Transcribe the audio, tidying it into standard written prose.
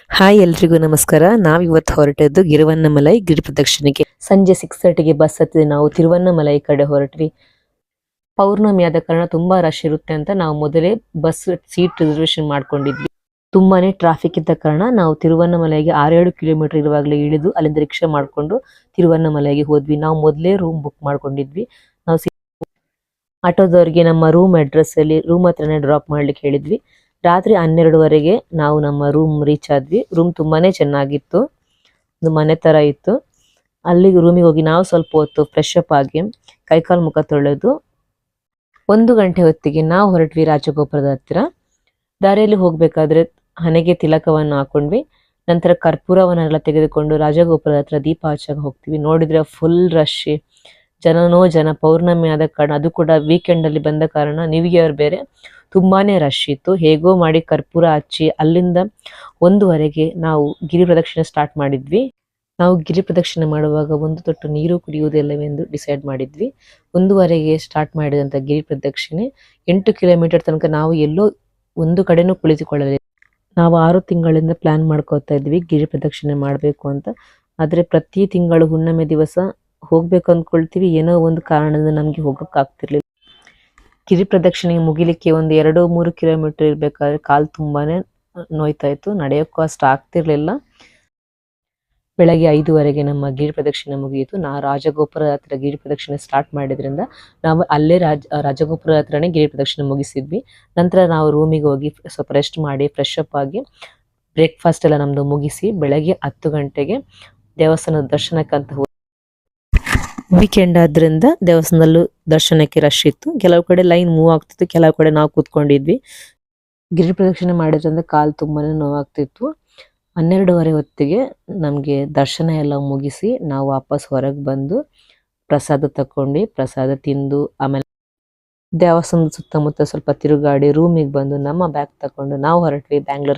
Hi ಎಲ್ರಿಗೂ ನಮಸ್ಕಾರ. ನಾವಿವತ್ತು ಹೊರಟದ್ದು ಗಿರುವನ್ನಮಲೈ ಗಿರಿ ಪ್ರದಕ್ಷಿಣೆಗೆ. ಸಂಜೆ 6:30ಗೆ ಬಸ್ ಹತ್ತಿದೆ. ನಾವು ತಿರುವನ್ನಮಲೈ ಕಡೆ ಹೊರಟ್ವಿ. ಪೌರ್ಣಮಿ ಆದ ಕಾರಣ ತುಂಬಾ ರಶ್ ಇರುತ್ತೆ ಅಂತ ನಾವು ಮೊದಲೇ ಬಸ್ ಸೀಟ್ ರಿಸರ್ವೇಶನ್ ಮಾಡ್ಕೊಂಡಿದ್ವಿ. ತುಂಬಾನೇ ಟ್ರಾಫಿಕ್ ಇದ್ದ ಕಾರಣ ನಾವು ತಿರುವನ್ನಮಲೈಗೆ 6-7 ಕಿಲೋಮೀಟರ್ ಇರುವಾಗಲೇ ಇಳಿದು ಅಲ್ಲಿಂದ ರಿಕ್ಷಾ ಮಾಡ್ಕೊಂಡು ತಿರುವನ್ನಮಲೈಗೆ ಹೋದ್ವಿ. ನಾವು ಮೊದಲೇ ರೂಮ್ ಬುಕ್ ಮಾಡ್ಕೊಂಡಿದ್ವಿ. ನಾವು ಆಟೋದವರಿಗೆ ನಮ್ಮ ರೂಮ್ ಅಡ್ರೆಸ್ ಅಲ್ಲಿ ರೂಮ್ ಹತ್ರನೇ ಡ್ರಾಪ್ ಮಾಡ್ಲಿಕ್ಕೆ ಹೇಳಿದ್ವಿ. ರಾತ್ರಿ 12:30ಗೆ ನಾವು ನಮ್ಮ ರೂಮ್ ರೀಚ್ ಆದ್ವಿ. ರೂಮ್ ತುಂಬಾನೇ ಚೆನ್ನಾಗಿತ್ತು, ಒಂದು ಮನೆ ತರ ಇತ್ತು. ಅಲ್ಲಿಗೆ ರೂಮಿಗೆ ಹೋಗಿ ನಾವು ಸ್ವಲ್ಪ ಹೊತ್ತು ಫ್ರೆಶ್ ಅಪ್ ಆಗಿ ಕೈಕಾಲು ಮುಖ ತೊಳೆದು 1 ಗಂಟೆ ಹೊತ್ತಿಗೆ ನಾವು ಹೊರಟ್ವಿ ರಾಜಗೋಪುರದ ಹತ್ತಿರ. ದಾರಿಯಲ್ಲಿ ಹೋಗ್ಬೇಕಾದ್ರೆ ಹಣೆಗೆ ತಿಲಕವನ್ನು ಹಾಕೊಂಡ್ವಿ. ನಂತರ ಕರ್ಪೂರವನ್ನೆಲ್ಲ ತೆಗೆದುಕೊಂಡು ರಾಜಗೋಪುರದ ಹತ್ರ ದೀಪ ಹಚ್ಚಕ್ಕೆ ಹೋಗ್ತೀವಿ. ನೋಡಿದ್ರೆ ಫುಲ್ ರಶ್, ಜನ. ಪೌರ್ಣಮಿ ಆದ ಕಾರಣ, ಅದು ಕೂಡ ವೀಕೆಂಡ್ ಅಲ್ಲಿ ಬಂದ ಕಾರಣ, ನ್ಯೂ ಇಯರ್ ಬೇರೆ, ತುಂಬಾನೇ ರಶ್ ಇತ್ತು. ಹೇಗೋ ಮಾಡಿ ಕರ್ಪೂರ ಹಚ್ಚಿ ಅಲ್ಲಿಂದ 1:00ಗೆ ನಾವು ಗಿರಿ ಪ್ರದಕ್ಷಿಣೆ ಸ್ಟಾರ್ಟ್ ಮಾಡಿದ್ವಿ. ನಾವು ಗಿರಿ ಪ್ರದಕ್ಷಿಣೆ ಮಾಡುವಾಗ 1 ತೊಟ್ಟು ನೀರು ಕುಡಿಯುವುದಿಲ್ಲವೆಂದು ಡಿಸೈಡ್ ಮಾಡಿದ್ವಿ. 1:30ಗೆ ಸ್ಟಾರ್ಟ್ ಮಾಡಿದಂತ ಗಿರಿ ಪ್ರದಕ್ಷಿಣೆ 8 ಕಿಲೋಮೀಟರ್ ತನಕ ನಾವು ಎಲ್ಲೋ ಒಂದು ಕಡೆನೂ ಕುಳಿತುಕೊಳ್ಳಲಿಲ್ಲ. ನಾವು 6 ತಿಂಗಳಿಂದ ಪ್ಲಾನ್ ಮಾಡ್ಕೋತಾ ಇದ್ವಿ ಗಿರಿ ಪ್ರದಕ್ಷಿಣೆ ಮಾಡಬೇಕು ಅಂತ. ಆದ್ರೆ ಪ್ರತಿ ತಿಂಗಳು ಹುಣ್ಣಿಮೆ ದಿವಸ ಹೋಗ್ಬೇಕು ಅಂದ್ಕೊಳ್ತೀವಿ, ಏನೋ ಒಂದು ಕಾರಣದಿಂದ ನಮ್ಗೆ ಹೋಗಕ್ ಆಗ್ತಿರ್ಲಿಲ್ಲ. ಗಿರಿ ಪ್ರದಕ್ಷಿಣೆ ಮುಗಿಲಿಕ್ಕೆ ಒಂದು 2-3 ಕಿಲೋಮೀಟರ್ ಇರ್ಬೇಕಾದ್ರೆ ಕಾಲು ತುಂಬಾನೇ ನೋಯ್ತಾ ಇತ್ತು, ನಡೆಯೋಕ್ಕೂ ಅಷ್ಟು ಆಗ್ತಿರ್ಲಿಲ್ಲ. ಬೆಳಗ್ಗೆ 5:00ಗೆ ನಮ್ಮ ಗಿರಿ ಪ್ರದಕ್ಷಿಣೆ ಮುಗಿಯಿತು. ರಾಜಗೋಪುರ ಹತ್ರ ಗಿರಿ ಪ್ರದಕ್ಷಿಣೆ ಸ್ಟಾರ್ಟ್ ಮಾಡಿದ್ರಿಂದ ನಾವು ಅಲ್ಲೇ ರಾಜಗೋಪುರ ಹತ್ರನೇ ಗಿರಿ ಪ್ರದಕ್ಷಿಣೆ ಮುಗಿಸಿದ್ವಿ. ನಂತರ ನಾವು ರೂಮಿಗೆ ಹೋಗಿ ಸ್ವಲ್ಪ ರೆಸ್ಟ್ ಮಾಡಿ ಫ್ರೆಶ್ ಅಪ್ ಆಗಿ ಬ್ರೇಕ್ಫಾಸ್ಟ್ ಎಲ್ಲ ನಮ್ದು ಮುಗಿಸಿ ಬೆಳಗ್ಗೆ 10 ಗಂಟೆಗೆ ದೇವಸ್ಥಾನದ ದರ್ಶನಕ್ಕಂತ ವೀಕೆಂಡ್ ಆದ್ರಿಂದ ದೇವಸ್ಥಾನದಲ್ಲೂ ದರ್ಶನಕ್ಕೆ ರಶ್ ಇತ್ತು. ಕೆಲವು ಕಡೆ ಲೈನ್ ಮೂವ್ ಆಗ್ತಿತ್ತು, ಕೆಲವು ಕಡೆ ನಾವು ಕೂತ್ಕೊಂಡಿದ್ವಿ. ಗಿರಿ ಪ್ರದಕ್ಷಿಣೆ ಮಾಡಿದ್ರಿಂದ ಕಾಲು ತುಂಬಾನೇ ನೋವಾಗ್ತಿತ್ತು. 12:30 ಹೊತ್ತಿಗೆ ನಮ್ಗೆ ದರ್ಶನ ಎಲ್ಲ ಮುಗಿಸಿ ನಾವು ವಾಪಸ್ ಹೊರಗೆ ಬಂದು ಪ್ರಸಾದ ತಕೊಂಡ್ವಿ. ಪ್ರಸಾದ ತಿಂದು ಆಮೇಲೆ ದೇವಸ್ಥಾನದ ಸುತ್ತಮುತ್ತ ಸ್ವಲ್ಪ ತಿರುಗಾಡಿ ರೂಮಿಗೆ ಬಂದು ನಮ್ಮ ಬ್ಯಾಗ್ ತಕೊಂಡು ನಾವು ಹೊರಟ್ವಿ ಬ್ಯಾಂಗ್ಳೂರ್.